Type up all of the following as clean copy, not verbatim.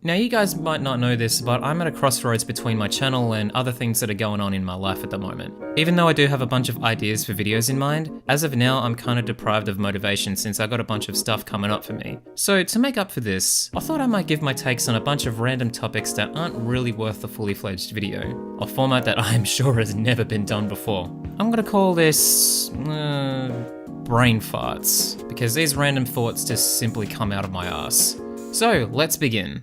Now you guys might not know this, but I'm at a crossroads between my channel and other things that are going on in my life at the moment. Even though I do have a bunch of ideas for videos in mind, as of now I'm kind of deprived of motivation since I got a bunch of stuff coming up for me. So to make up for this, I thought I might give my takes on a bunch of random topics that aren't really worth a fully fledged video. A format that I'm sure has never been done before. I'm gonna call this... brain farts, because these random thoughts just simply come out of my ass. So let's begin.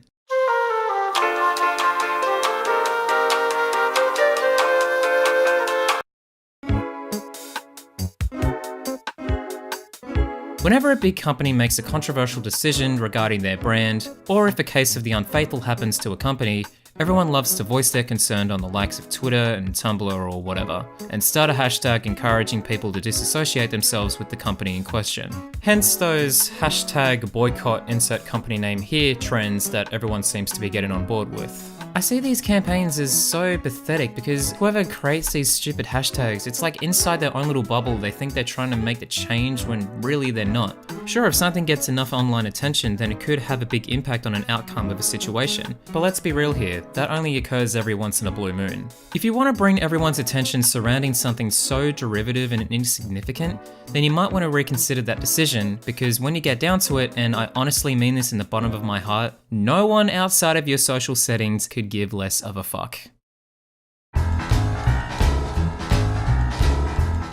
Whenever a big company makes a controversial decision regarding their brand, or if a case of the unfaithful happens to a company, everyone loves to voice their concern on the likes of Twitter and Tumblr or whatever, and start a hashtag encouraging people to disassociate themselves with the company in question. Hence those hashtag boycott insert company name here trends that everyone seems to be getting on board with. I see these campaigns as so pathetic because whoever creates these stupid hashtags, it's like inside their own little bubble they think they're trying to make the change when really they're not. Sure, if something gets enough online attention then it could have a big impact on an outcome of a situation, but let's be real here, that only occurs every once in a blue moon. If you want to bring everyone's attention surrounding something so derivative and insignificant, then you might want to reconsider that decision, because when you get down to it, and I honestly mean this in the bottom of my heart, no one outside of your social settings could give less of a fuck.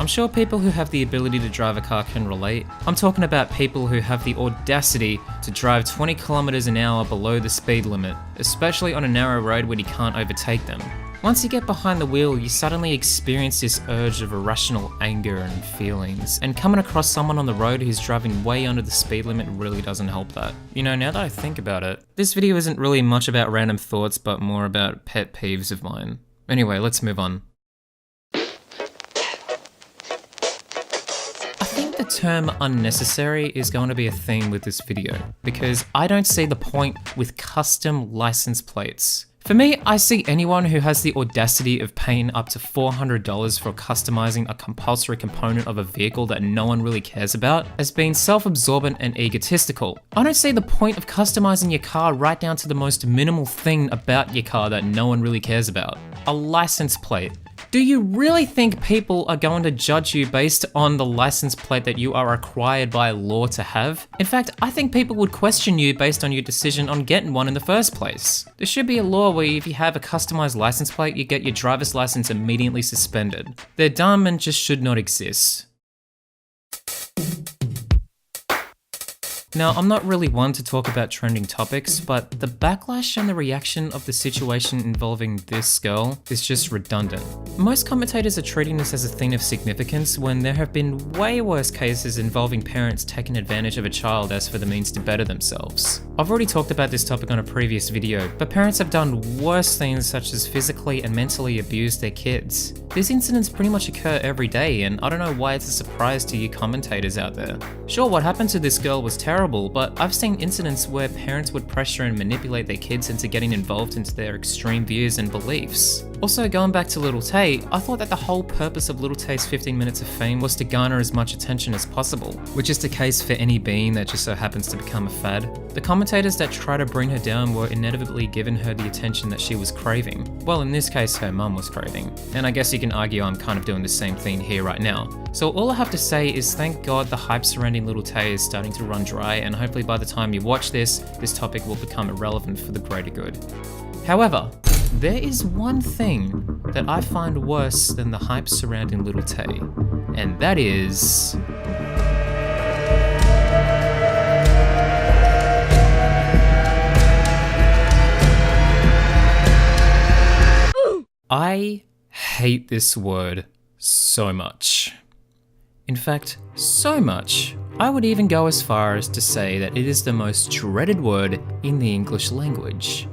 I'm sure people who have the ability to drive a car can relate. I'm talking about people who have the audacity to drive 20 kilometers an hour below the speed limit, especially on a narrow road when you can't overtake them. Once you get behind the wheel, you suddenly experience this urge of irrational anger and feelings, and coming across someone on the road who's driving way under the speed limit really doesn't help that. You know, now that I think about it, this video isn't really much about random thoughts, but more about pet peeves of mine. Anyway, let's move on. The term unnecessary is going to be a theme with this video, because I don't see the point with custom license plates. For me, I see anyone who has the audacity of paying up to $400 for customizing a compulsory component of a vehicle that no one really cares about as being self-absorbent and egotistical. I don't see the point of customizing your car right down to the most minimal thing about your car that no one really cares about. A license plate. Do you really think people are going to judge you based on the license plate that you are required by law to have? In fact, I think people would question you based on your decision on getting one in the first place. There should be a law where if you have a customized license plate, you get your driver's license immediately suspended. They're dumb and just should not exist. Now, I'm not really one to talk about trending topics, but the backlash and the reaction of the situation involving this girl is just redundant. Most commentators are treating this as a thing of significance when there have been way worse cases involving parents taking advantage of a child as for the means to better themselves. I've already talked about this topic on a previous video, but parents have done worse things such as physically and mentally abuse their kids. These incidents pretty much occur every day, and I don't know why it's a surprise to you commentators out there. Sure, what happened to this girl was terrible, but I've seen incidents where parents would pressure and manipulate their kids into getting involved into their extreme views and beliefs. Also, going back to Little Tay, I thought that the whole purpose of Little Tay's 15 minutes of fame was to garner as much attention as possible, which is the case for any being that just so happens to become a fad. The commentators that try to bring her down were inevitably giving her the attention that she was craving. Well, in this case, her mum was craving. And I guess you can argue I'm kind of doing the same thing here right now. So all I have to say is thank God the hype surrounding Little Tay is starting to run dry, and hopefully by the time you watch this topic will become irrelevant for the greater good. However, there is one thing that I find worse than the hype surrounding Little Tay, and that is... I hate this word so much. In fact, so much, I would even go as far as to say that it is the most dreaded word in the English language.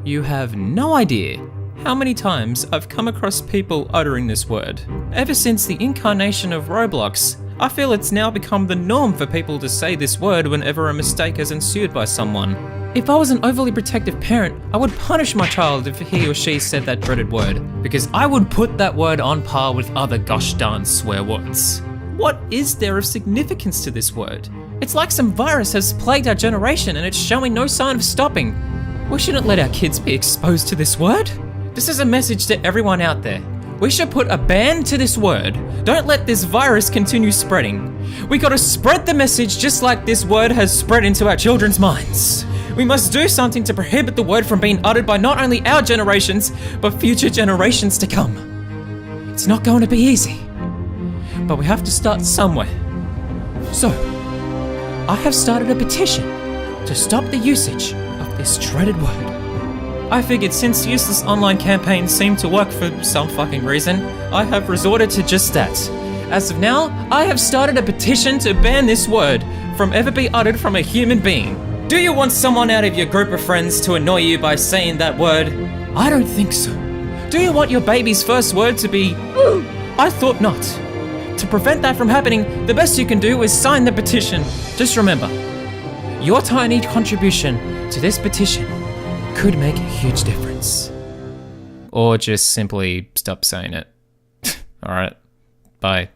You have no idea how many times I've come across people uttering this word. Ever since the incarnation of Roblox, I feel it's now become the norm for people to say this word whenever a mistake has ensued by someone. If I was an overly protective parent, I would punish my child if he or she said that dreaded word, because I would put that word on par with other gosh darn swear words. What is there of significance to this word? It's like some virus has plagued our generation and it's showing no sign of stopping. We shouldn't let our kids be exposed to this word. This is a message to everyone out there. We should put a ban to this word. Don't let this virus continue spreading. We gotta spread the message just like this word has spread into our children's minds. We must do something to prohibit the word from being uttered by not only our generations, but future generations to come. It's not going to be easy, but we have to start somewhere. So, I have started a petition to stop the usage of this dreaded word. I figured since useless online campaigns seem to work for some fucking reason, I have resorted to just that. As of now, I have started a petition to ban this word from ever be uttered from a human being. Do you want someone out of your group of friends to annoy you by saying that word? I don't think so. Do you want your baby's first word to be ooh? I thought not. To prevent that from happening, the best you can do is sign the petition. Just remember, your tiny contribution to this petition could make a huge difference. Or just simply stop saying it. Alright, bye.